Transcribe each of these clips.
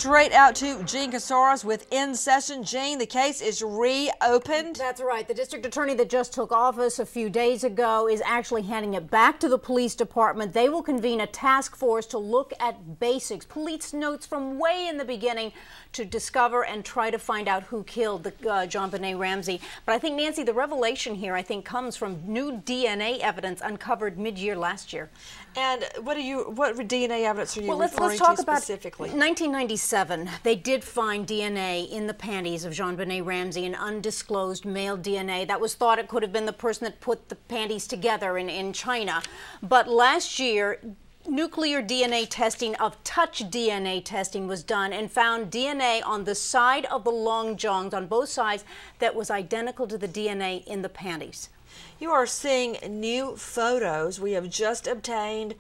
straight out to Gene Casares with In Session. Gene, the case is reopened. That's right. The district attorney that just took office a few days ago is actually handing it back to the police department. They will convene a task force to look at basics, police notes from way in the beginning, to discover and try to find out who killed the JonBenet Ramsey. But I think, Nancy, the revelation here, I think, comes from new DNA evidence uncovered mid-year last year. And what DNA evidence are you referring to specifically? About 1997, they did find DNA in the panties of JonBenet Ramsey, an undisclosed male DNA that was thought it could have been the person that put the panties together in China. But last year, nuclear DNA testing of touch DNA testing was done and found DNA on the side of the long johns, on both sides, that was identical to the DNA in the panties. You are seeing new photos we have just obtained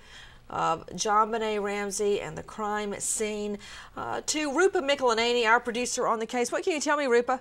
of JonBenet Ramsey and the crime scene. To Rupa Michelini, our producer on the case. What can you tell me, Rupa?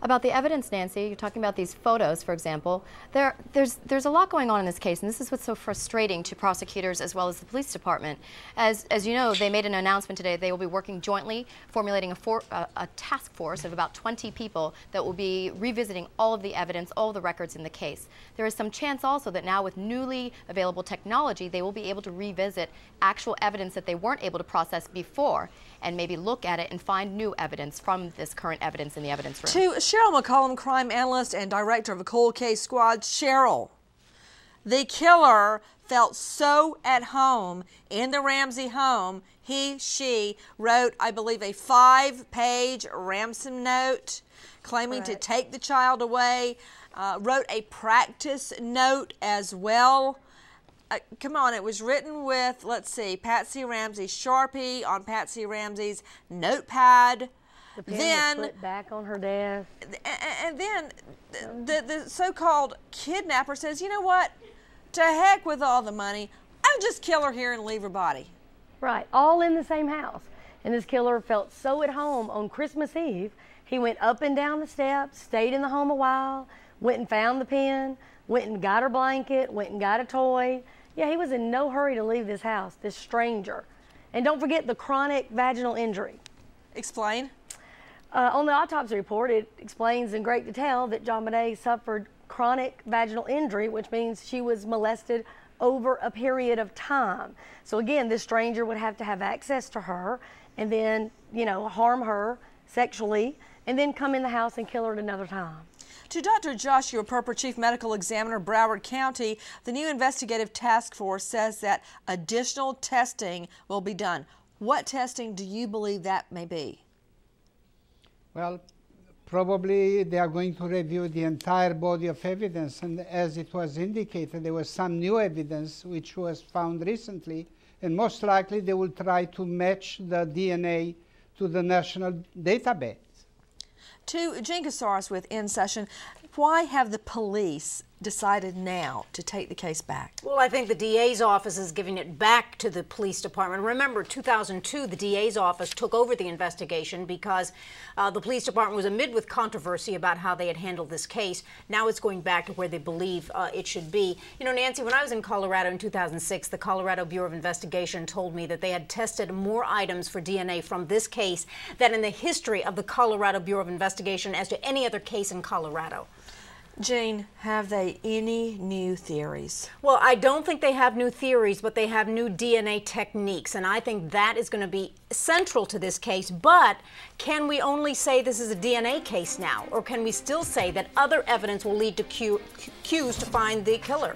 About the evidence, Nancy, you're talking about these photos, for example. There's a lot going on in this case, and this is what's so frustrating to prosecutors as well as the police department. As you know, they made an announcement today. They will be working jointly, formulating a task force of about 20 people that will be revisiting all of the evidence, all of the records in the case. There is some chance also that now with newly available technology, they will be able to revisit actual evidence that they weren't able to process before and maybe look at it and find new evidence from this current evidence in the evidence room. To Cheryl McCollum, crime analyst and director of a cold case squad. Cheryl, the killer felt so at home in the Ramsey home, she wrote, I believe, a 5-page ransom note claiming to take the child away, wrote a practice note as well. Come on, it was written with, let's see, Patsy Ramsey's Sharpie on Patsy Ramsey's notepad. The pen was put back on her desk. And then the so-called kidnapper says, you know what, to heck with all the money, I'll just kill her here and leave her body. Right, all in the same house. And this killer felt so at home on Christmas Eve, he went up and down the steps, stayed in the home a while, went and found the pen, went and got her blanket, went and got a toy. Yeah, he was in no hurry to leave this house, this stranger. And don't forget the chronic vaginal injury. Explain. On the autopsy report, it explains in great detail that JonBenet suffered chronic vaginal injury, which means she was molested over a period of time. So again, this stranger would have to have access to her and then, you know, harm her sexually and then come in the house and kill her at another time. To Dr. Joshua Perper, Chief Medical Examiner, Broward County, the new investigative task force says that additional testing will be done. What testing do you believe that may be? Well, probably they are going to review the entire body of evidence, and as it was indicated, there was some new evidence which was found recently, and most likely they will try to match the DNA to the national database. To Gene Casares with In Session, why have the police decided now to take the case back? Well, I think the DA's office is giving it back to the police department. Remember, 2002, the DA's office took over the investigation because the police department was amid with controversy about how they had handled this case. Now it's going back to where they believe it should be. You know, Nancy, when I was in Colorado in 2006, the Colorado Bureau of Investigation told me that they had tested more items for DNA from this case than in the history of the Colorado Bureau of Investigation as to any other case in Colorado. Gene, have they any new theories? Well, I don't think they have new theories, but they have new DNA techniques, and I think that is going to be central to this case. But can we only say this is a DNA case now, or can we still say that other evidence will lead to clues to find the killer?